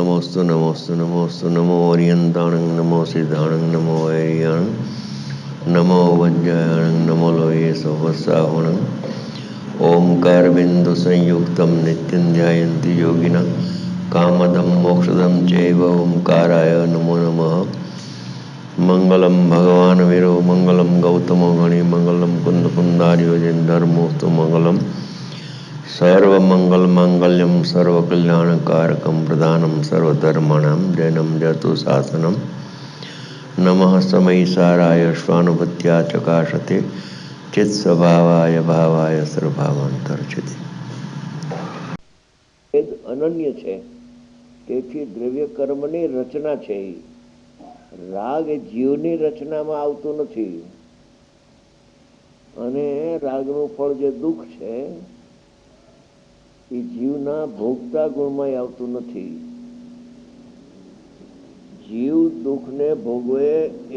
नमोस्तु नमोस्तु नमोस्तु नमो ओरियंताणं नमो सिद्धाणं नमो वैरियाणं नमो वज्रायणं नमो लोये सहस्राहुणं ओंकार बिंदु संयुक्तं नित्यं ध्यायन्ति योगिनः कामदं मोक्षदं चैव ओंकाराय नमो नमः। मंगलम भगवान वीरो मंगलम गौतमो गणि मंगलम कुंद कुंदार्यो धर्मोस्तु मंगलम सर्वमंगल मांगल्यम सर्वकल्याणकारकम प्रधानम सर्वधर्माणां जैनम जतु शासनम नमः समयिसाराय स्वानुभूत्या चकाशते चित स्वभावाय भावाय सर्वभावांतर्चिते। વેદ અનન્ય છે, તેથી દ્રવ્ય કર્મની રચના છે. રાગ એ જીવની રચનામાં આવતું નથી, અને રાગનું ફળ જે દુઃખ છે એ જીવના ભોગતા ગુણમાં આવતું નથી. જીવ દુઃખને ભોગવે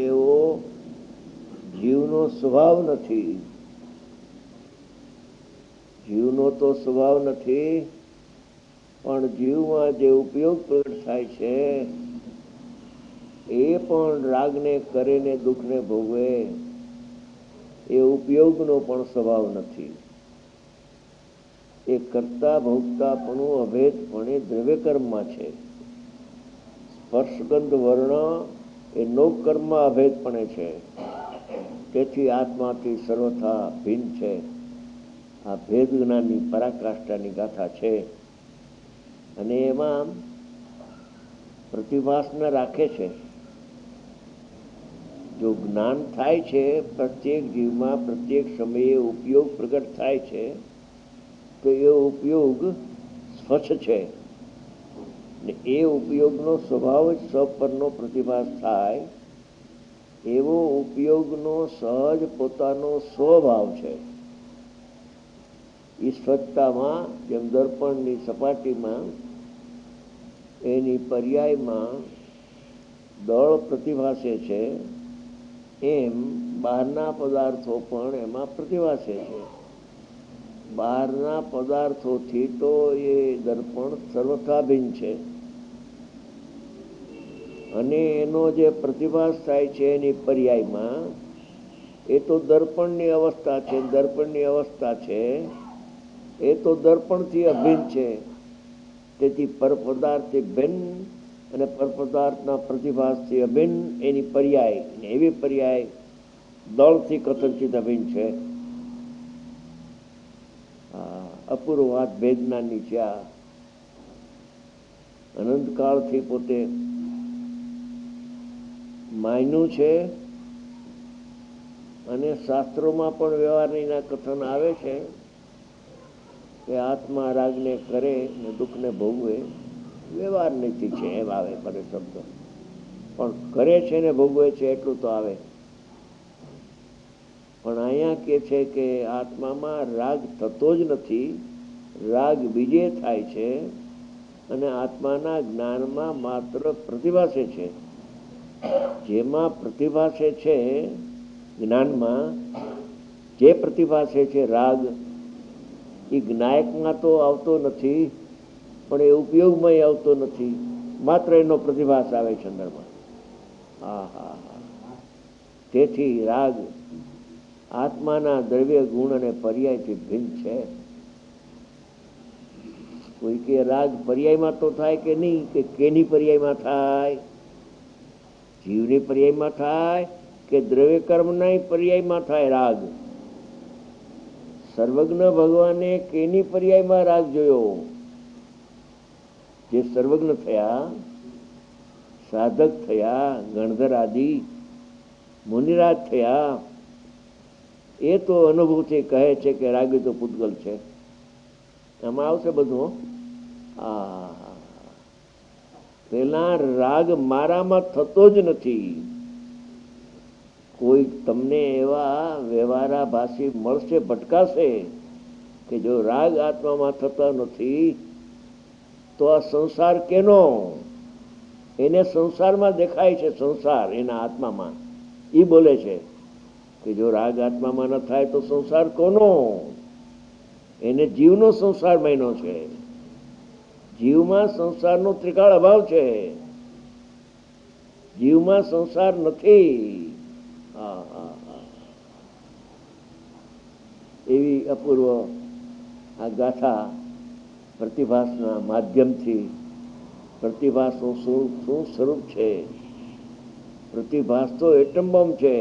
એવો જીવનો સ્વભાવ નથી. જીવનો તો સ્વભાવ નથી, પણ જીવમાં જે ઉપયોગ પ્રગટ થાય છે એ પણ રાગને કરીને દુઃખને ભોગવે એ ઉપયોગનો પણ સ્વભાવ નથી. એ કરતા ભોગતાપણું અભેદપણે દ્રવ્યકર્મમાં છે. સ્પર્શગંધ વર્ણ એ નોકર્મમાં અભેદપણે છે, તેથી આત્માથી સર્વથા ભિન્ન છે. આ ભેદ જ્ઞાનની પરાકાષ્ઠાની ગાથા છે, અને એમાં પ્રતિભાસને રાખે છે. જો જ્ઞાન થાય છે, પ્રત્યેક જીવમાં પ્રત્યેક સમયે ઉપયોગ પ્રગટ થાય છે, તો એ ઉપયોગ સ્વચ્છ છે, ને એ ઉપયોગનો સ્વભાવ જ સ્વપરનો પ્રતિભાસ થાય એવો ઉપયોગનો સહજ પોતાનો સ્વભાવ છે. એ સ્વચ્છતામાં જેમ દર્પણની સપાટીમાં એની પર્યાયમાં દળ પ્રતિભાસે છે, એમ બહારના પદાર્થો પણ એમાં પ્રતિભાસે છે. બહારના પદાર્થોથી તો એ દર્પણ સર્વથા ભિન્ન છે, અને એનો જે પ્રતિભાસ થાય છે એની પર્યાયમાં એ તો દર્પણની અવસ્થા છે. દર્પણની અવસ્થા છે એ તો દર્પણથી અભિન્ન છે, તેથી પરપદાર્થ ભિન્ન અને પરપદાર્થના પ્રતિભાસથી અભિન્ન એની પર્યાય, એવી પર્યાય દળથી કથનચિત અભિન્ન છે. અપૂર્વ વાત ભેદનાની છે. આ અનંતકાળથી પોતે માયનું છે, અને શાસ્ત્રોમાં પણ વ્યવહારના કથન આવે છે કે આત્મા રાગને કરે ને દુઃખને ભોગવે. વ્યવહાર નીતિ છે એમ આવે મને શબ્દ, પણ કરે છે ને ભોગવે છે એટલું તો આવે. પણ અહીંયા કે છે કે આત્મામાં રાગ થતો જ નથી, રાગ બીજે થાય છે, અને આત્માના જ્ઞાનમાં માત્ર પ્રતિભાસે છે. જેમાં પ્રતિભાસે છે જ્ઞાનમાં, જે પ્રતિભાસે છે રાગ, એ જ્ઞાયકમાં તો આવતો નથી, પણ એ ઉપયોગમાં આવતો નથી, માત્ર એનો પ્રતિભાસ આવે છે અંદરમાં. તેથી રાગ આત્માના દ્રવ્ય ગુણ અને પર્યાયથી ભિન્ન છે. કોઈ કે રાગ પર્યાયમાં તો થાય કે નહીં, કે કેની પર્યાયમાં થાય? જીવની પર્યાયમાં થાય કે દ્રવ્ય કર્મના પર્યાયમાં થાય રાગ? સર્વજ્ઞ ભગવાને કેની પર્યાયમાં રાગ જોયો? જે સર્વજ્ઞ થયા, સાધક થયા, ગણધર આદિ મુનિરાજ થયા, એ તો અનુભવથી કહે છે કે રાગી તો પૂતગલ છે. એમાં આવશે બધું. પેલા રાગ મારામાં થતો જ નથી. કોઈ તમને એવા વ્યવહારાભાસી મળશે, ભટકાશે, કે જો રાગ આત્મામાં થતા નથી તો આ સંસાર કેનો? એને સંસારમાં દેખાય છે, સંસાર એના આત્મામાં. એ બોલે છે કે જો રાગ આત્મામાં ન થાય તો સંસાર કોનો? એને જીવનો સંસાર માન્યો છે. જીવમાં સંસારનો ત્રિકાળ અભાવ છે, જીવમાં સંસાર નથી. હા હા હા, એવી અપૂર્વ આ ગાથા પ્રતિભાસના માધ્યમથી પ્રતિભાસનું શું સ્વરૂપ છે. પ્રતિભાસ તો એટમ બોમ્બ છે.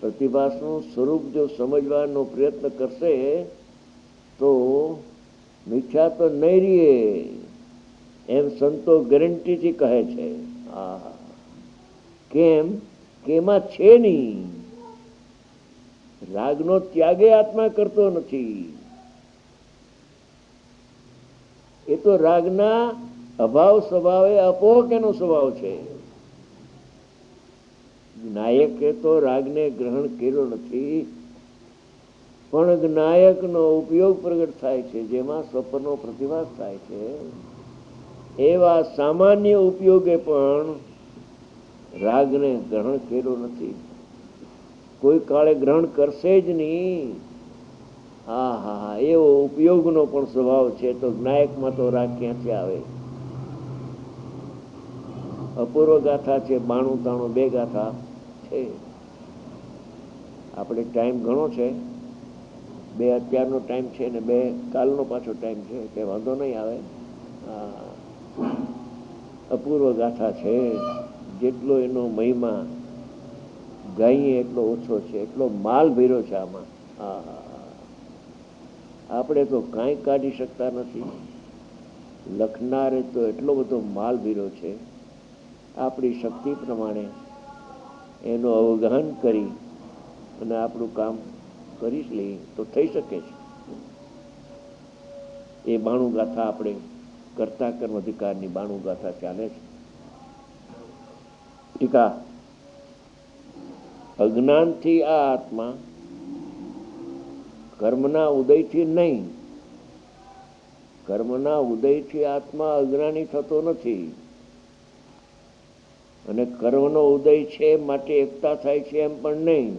પ્રતિભાસનું સ્વરૂપ જો સમજવાનો પ્રયત્ન કરશે તો મિથ્યા તો નહીં રહીએ, એમ સંતો ગેરંટીથી કહે છે. હા, કેમ કે એમાં છે નહીં, રાગનો ત્યાગે આત્મા કરતો નથી. એ તો રાગના અભાવ સ્વભાવે અપોહક એનો સ્વભાવ છે. નાયકે તો રાગને ગ્રહણ કર્યો નથી, પણ જ્ઞાયકનો ઉપયોગ પ્રગટ થાય છે, જેમાં સ્વપ્નનો પ્રતિભાસ થાય છે. એવા સામાન્ય ઉપયોગે પણ રાગને ગ્રહણ કર્યો નથી, કોઈ કાળે ગ્રહણ કરશે જ નહીં. હા હા હા, એવો ઉપયોગનો પણ સ્વભાવ છે, તો જ્ઞાયકમાં તો રાગ ક્યાંથી આવે? અપૂર્વ ગાથા છે. 92 બે ગાથા છે. આપણે ટાઈમ ઘણો છે, 2 અત્યારનો ટાઈમ છે ને 2 કાલનો પાછો ટાઈમ છે, કે વાંધો નહીં આવે. અપૂર્વ ગાથા છે. જેટલો એનો મહિમા ગાઈએ એટલો ઓછો છે, એટલો માલ ભર્યો છે આમાં. આપણે તો કાંઈ કાઢી શકતા નથી. લખનારે તો એટલો બધો માલ ભર્યો છે. આપણી શક્તિ પ્રમાણે એનું અવગાહન કરી અને આપણું કામ કરી લઈએ તો થઈ શકે છે. એ 92 ગાથા આપણે કર્તા કર્મ અધિકારની 92 ગાથા ચાલે છે. ટીકા: અજ્ઞાનથી આ આત્મા કર્મના ઉદયથી નહીં, કર્મના ઉદયથી આત્મા અજ્ઞાની થતો નથી, અને કર્મનો ઉદય છે માટે એકતા થાય છે એમ પણ નહીં.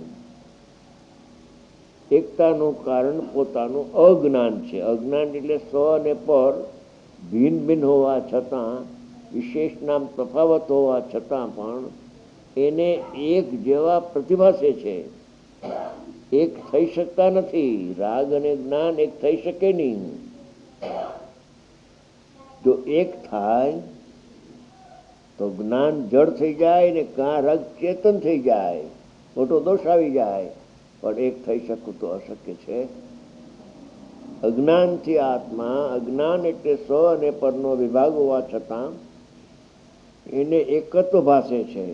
એકતાનું કારણ પોતાનું અજ્ઞાન છે. અજ્ઞાન એટલે સ્વ અને પર ભિન્ન ભિન્ન હોવા છતાં, વિશેષ નામ તફાવત હોવા છતાં પણ એને એક જેવા પ્રતિભાસે છે. એક થઈ શકતા નથી. રાગ અને જ્ઞાન એક થઈ શકે નહીં. જો એક થાય તો જ્ઞાન જડ થઈ જાય ને કાં રાગ ચેતન થઈ જાય, મોટો દોષ આવી જાય. પણ એક થઈ શકવું તો અશક્ય છે. અજ્ઞાનથી આત્મા, અજ્ઞાન એટલે સ્વ અને પરનો વિભાગ હોવા છતાં એને એકત્વ ભાસે છે.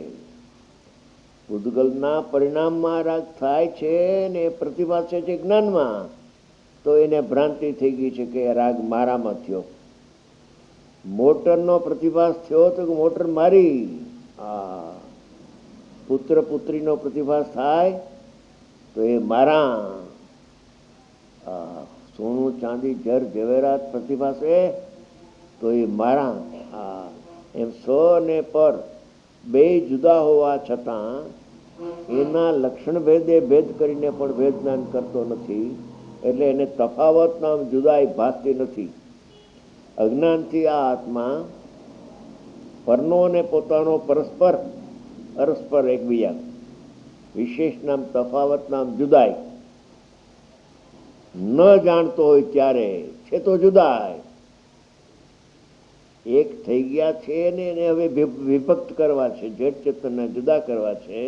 ભૂતગલના પરિણામમાં રાગ થાય છે ને એ પ્રતિભાસે છે જ્ઞાનમાં, તો એને ભ્રાંતિ થઈ ગઈ છે કે રાગ મારામાં થયો. મોટરનો પ્રતિભાસ થયો તો મોટર મારી. પુત્ર પુત્રીનો પ્રતિભાસ થાય તો એ મારા. સોનું ચાંદી જર ઝવેરાત પ્રતિભાસે તો એ મારા. એમ સ્વ અને પર બે જુદા હોવા છતાં એના લક્ષણ ભેદે ભેદ કરીને પણ ભેદ જ્ઞાન કરતો નથી, એટલે એને તફાવત નામ જુદાઈ ભાસતી નથી. અજ્ઞાનથી આ આત્મા પરનો અને પોતાનો પરસ્પર પરસ્પર એકબીજા વિશેષ નામ તફાવત નામ જુદાઈ ન જાણતો હોય ત્યારે છે તો જુદાઈ. એક થઈ ગયા છે ને એને હવે વિભક્ત કરવા છે, જડ ચેતનને જુદા કરવા છે.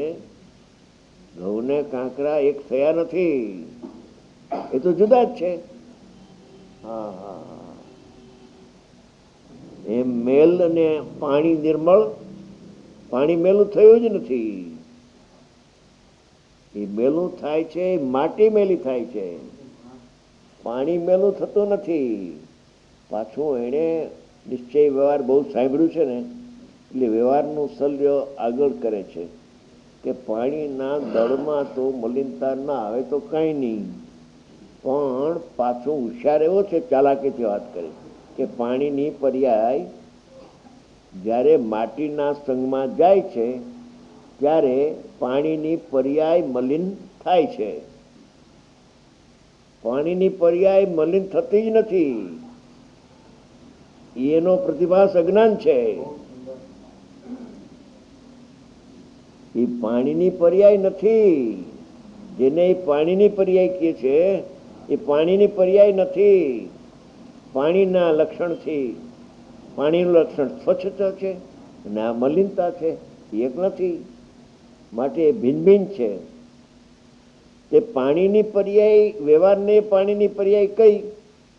ઘઉં ને કાંકરા એક થયા નથી, એ તો જુદા જ છે. એમ મેલ અને પાણી નિર્મળ, પાણી મેલું થયું જ નથી. એ મેલું થાય છે, માટી મેલી થાય છે, પાણી મેલું થતું નથી. પાછું એને નિશ્ચય વ્યવહાર બહુ સાંભળ્યું છે ને, એટલે વ્યવહારનું શલ્ય આગળ કરે છે કે પાણીના દળમાં તો મલિનતા ના આવે તો કાંઈ નહીં, પણ પાછું હોશિયાર એવો છે, ચાલાકીથી વાત કરે કે પાણીની પર્યાય જ્યારે માટીના સંગમાં જાય છે ત્યારે પાણીની પર્યાય મલિન થાય છે. પાણીની પર્યાય મલિન થતી જ નથી. એનો પ્રતિભાસ અજ્ઞાન છે. એ પાણીની પર્યાય નથી. જેને પાણીની પર્યાય કહે છે એ પાણીની પર્યાય નથી. પાણીના લક્ષણથી પાણીનું લક્ષણ સ્વચ્છતા છે અને આ મલિનતા છે, એક નથી. માટે એ ભિન્ન ભિન્ન છે. તે પાણીની પર્યાય વ્યવહારને પાણીની પર્યાય કઈ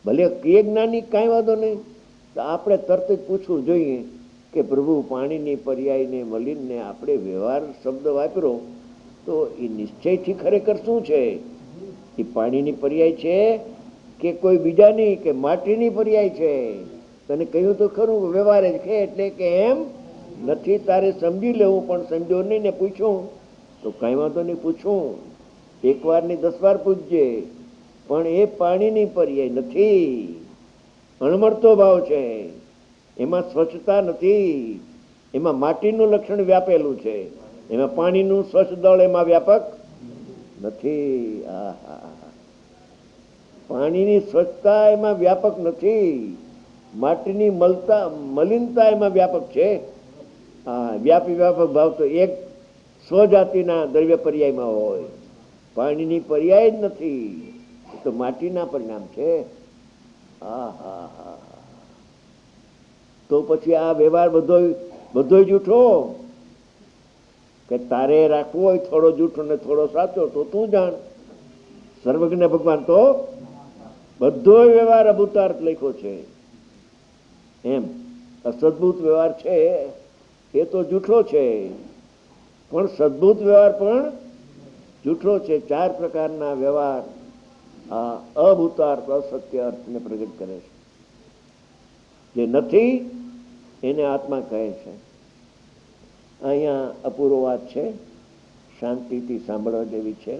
ભલે કે જ્ઞાની કાંઈ વાંધો નહીં, તો આપણે તરત જ પૂછવું જોઈએ કે પ્રભુ પાણીની પર્યાયને મલિનને આપણે વ્યવહાર શબ્દ વાપરો તો એ નિશ્ચયથી ખરેખર શું છે? એ પાણીની પર્યાય છે કે કોઈ બીજાની કે માટીની પર્યાય છે? તને કહ્યું તો ખરું વ્યવહાર જ છે એટલે કે એમ નથી. તારે સમજી લેવું, પણ સમજો નહીં ને પૂછું તો કાંઈ વાંધો નહીં, પૂછું. એક વાર ની 10 વાર પૂછજે, પણ એ પાણીની પર્યાય નથી. અણમરતો ભાવ છે, એમાં સ્વચ્છતા નથી. એમાં માટીનું લક્ષણ વ્યાપેલું છે, એમાં પાણીનું સ્વચ્છ દળ એમાં વ્યાપક નથી. પાણીની સ્વચ્છતા એમાં વ્યાપક નથી. માટીની મલિનતા એમાં વ્યાપક છે. વ્યાપી વ્યાપક ભાવ તો એક સ્વજાતિના દ્રવ્ય પર્યાયમાં હોય, પાણીની પર્યાય જ નથી. એ તો માટીના પરિણામ છે. તો પછી આ વ્યવહાર બધો જૂઠો. કે તારે રાખવો હોય થોડો જૂઠો ને થોડો સાચો તો તું જાણ. સર્વજ્ઞ ભગવાન તો બધો વ્યવહાર અભૂતાર્થ લખ્યો છે. એમ અસદભૂત વ્યવહાર છે એ તો જૂઠો છે, પણ સદભૂત વ્યવહાર પણ જૂઠો છે. 4 પ્રકારના વ્યવહાર આ અભૂતાર્થ અસત્ય અર્થને પ્રગટ કરે છે. જે નથી એને આત્મા કહે છે. અહીંયા અપૂર્વ વાત છે, શાંતિથી સાંભળવા જેવી છે.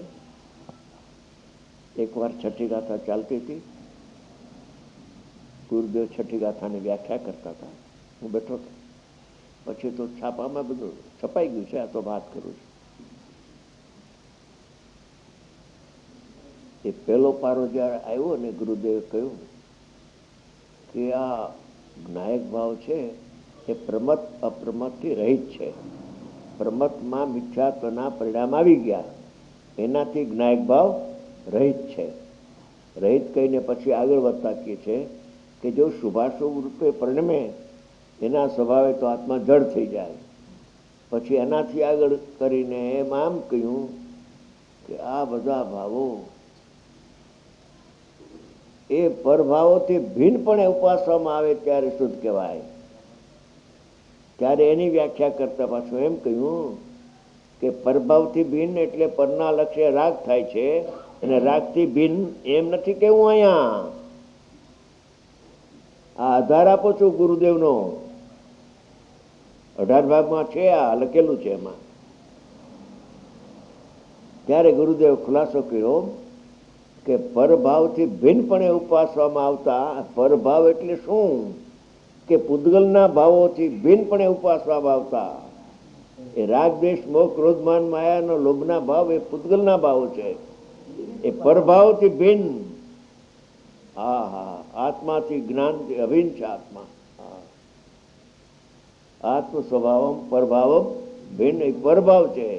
એકવાર છઠ્ઠી ગાથા ચાલતી હતી, ગુરુદેવ છઠ્ઠી ગાથાની વ્યાખ્યા કરતા હતા. હું બેઠો હતો. પછી તો છાપામાં બધું છપાઈ ગયું છે, આ તો વાત કરું છું. એ પહેલો પારો જ્યારે આવ્યો ને ગુરુદેવે કહ્યું કે આ જ્ઞાયક ભાવ છે એ પ્રમત અપ્રમતથી રહિત છે. પ્રમતમાં મિથ્યાત્વના પરિણામ આવી ગયા, એનાથી જ્ઞાયક ભાવ રહિત છે. રહિત કહીને પછી આગળ વધતા કહે છે કે જો શુભાશુભ રૂપે પરિણમે એના સ્વભાવે તો આત્મા જડ થઈ જાય. પછી એનાથી આગળ કરીને એમ આમ કહ્યું કે આ બધા ભાવો એ પરભાવોથી ભિન્નપણે ઉપાસવામાં આવે ત્યારે શુદ્ધ કહેવાય. ત્યારે એની વ્યાખ્યા કરતા પાછું એમ કહ્યું કે પરભાવથી ભિન્ન એટલે પરના લક્ષ્ય રાગ થાય છે, અને રાગથી ભિન્ન એમ નથી કેવું. અહીંયા આ આધાર આપો છું ગુરુદેવનો, 18 ભાગમાં છે, આ લખેલું છે એમાં. ત્યારે ગુરુદેવ ખુલાસો કર્યો કે પરભાવથી ભિન્નપણે ઉપાસવામાં આવતા, પરભાવ એટલે શું કે પૂતગલના ભાવોથી ભિન્નપણે ઉપાસવામાં આવતા એ રાગ દ્વેષ મોહ ક્રોધ માન માયાનો લોભના ભાવ એ પૂતગલના ભાવો છે. એ પરભાવથી ભિન્ન. આત્માથી જ્ઞાનથી અભિન્ન છે. આત્મા આત્મ સ્વભાવમ પરભાવમ ભિન્ન. એ પરભાવ છે.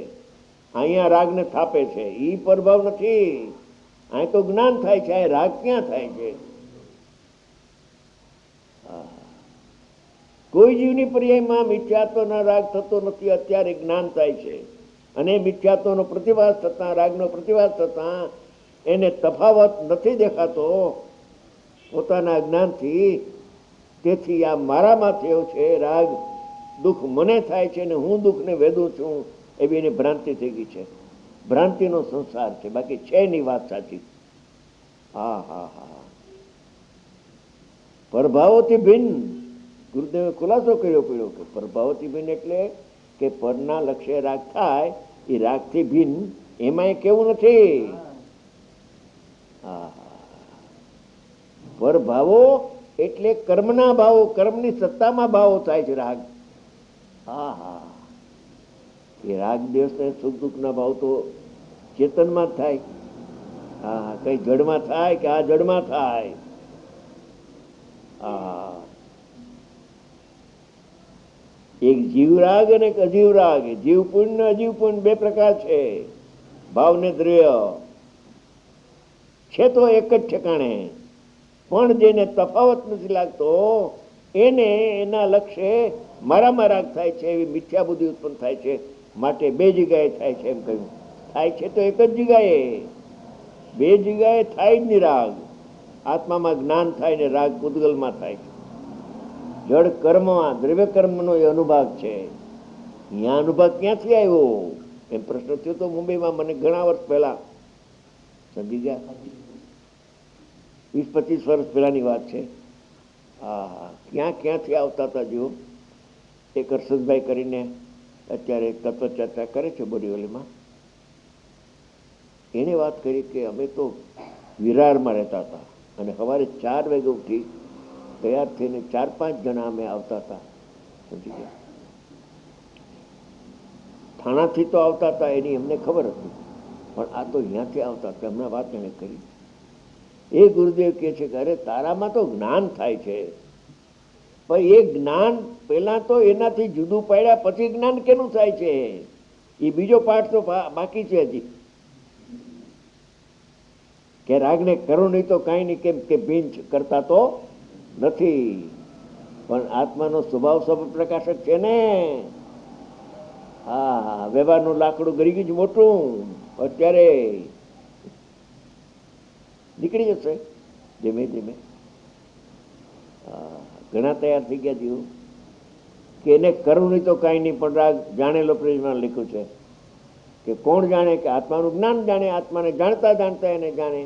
અહીંયા રાગને થાપે છે, એ પરભાવ નથી. અહીં તો જ્ઞાન થાય છે, અહીં રાગ ક્યાં થાય છે? કોઈ જીવની પર્યાયમાં મિથ્યાત્વનો રાગ થતો નથી, અત્યારે જ્ઞાન થાય છે. અને મિથ્યાત્વનો પ્રતિભાસ થતા, રાગનો પ્રતિભાસ થતા એને તફાવત નથી દેખાતો પોતાના જ્ઞાનથી. તેથી આ મારામાં થયો છે રાગ, દુઃખ મને થાય છે ને હું દુઃખને વેદું છું, એવી એની ભ્રાંતિ થઈ ગઈ છે. ભ્રાંતિનો સંસાર છે, બાકી છે નહીં વાત સાચી. પરભાવોથી ભિન્ન. ગુરુદેવે ખુલાસો કર્યો પડ્યો કે પરભાવથી ભિન્ન એટલે કે પરના લક્ષ્ય રાગ થાય, એ રાગથી ભિન્ન એમાં કેવું નથી. પરભાવો એટલે કર્મના ભાવો, કર્મની સત્તામાં ભાવો થાય છે રાગ. એ રાગ દેશ ને સુખ દુઃખ ના ભાવ તો ચેતનમાં જ થાય. કઈ જડમાં થાય કે આ જડમાં થાય. એક જીવ રાગ અને એક અજીવ રાગ. જીવ પુણ્ય અજીવ પુણ્ય બે પ્રકાર છે. ભાવ ને દ્રવ્ય છે તો એક જ ઠેકાણે, પણ જેને તફાવત નથી લાગતો એને એના લક્ષ્ય મારામાં રાગ થાય છે એવી મિથ્યા બુદ્ધિ ઉત્પન્ન થાય છે. માટે બે જગ્યાએ થાય છે એમ કહ્યું. થાય છે તો એક જ જગ્યાએ, બે જગ્યાએ થાય જ નહીં રાગ. આત્મામાં જ્ઞાન થાય ને રાગ પૂતગલમાં થાય છે. જળ કર્મમાં દ્રવ્ય કર્મનો એ અનુભાગ છે. અહીંયા અનુભાગ ક્યાંથી આવ્યો એમ પ્રશ્ન થયો તો મુંબઈમાં મને ઘણા વર્ષ પહેલા, સમજી ગયા, 20-25 વર્ષ પહેલાની વાત છે. હા, ક્યાંથી આવતા હતા જો. એક હર્ષદભાઈ કરીને અત્યારે તત્વચર્ચા કરે છે બોરીવલીમાં, એને વાત કરી કે અમે તો વિરારમાં રહેતા હતા અને સવારે 4 વાગે ઉઠી તૈયાર થઈને 4-5 જણા અમે આવતા હતા. સમજી ગયા. થાણાથી તો આવતા હતા એની અમને ખબર હતી, પણ આ તો અહીંયાથી આવતા હતા. હમણાં વાત એને કરી. એ ગુરુદેવ કહે છે કે અરે તારામાં તો જ્ઞાન થાય છે, પણ એ જ્ઞાન પહેલા તો એનાથી જુદું પાડ્યા પછી જ્ઞાન કેનું થાય છે એ બીજો પાઠ તો બાકી છે હજી. કે રાગને કરો નહીં તો કાંઈ નહીં, કેમ કે ભીંચ કરતા તો નથી, પણ આત્માનો સ્વભાવ પ્રકાશક છે ને. હા, વ્યવહારનું લાકડું ગરી ગયું મોટું, અત્યારે નીકળી જશે ધીમે ધીમે. ઘણા તૈયાર થઈ ગયા જીવ કે એને કરવું નહીં તો કાંઈ નહીં, પણ રાગ જાણેલો પ્રેમમાં લખ્યું છે કે કોણ જાણે કે આત્માનું જ્ઞાન જાણે, આત્માને જાણતા જાણતા એને જાણે.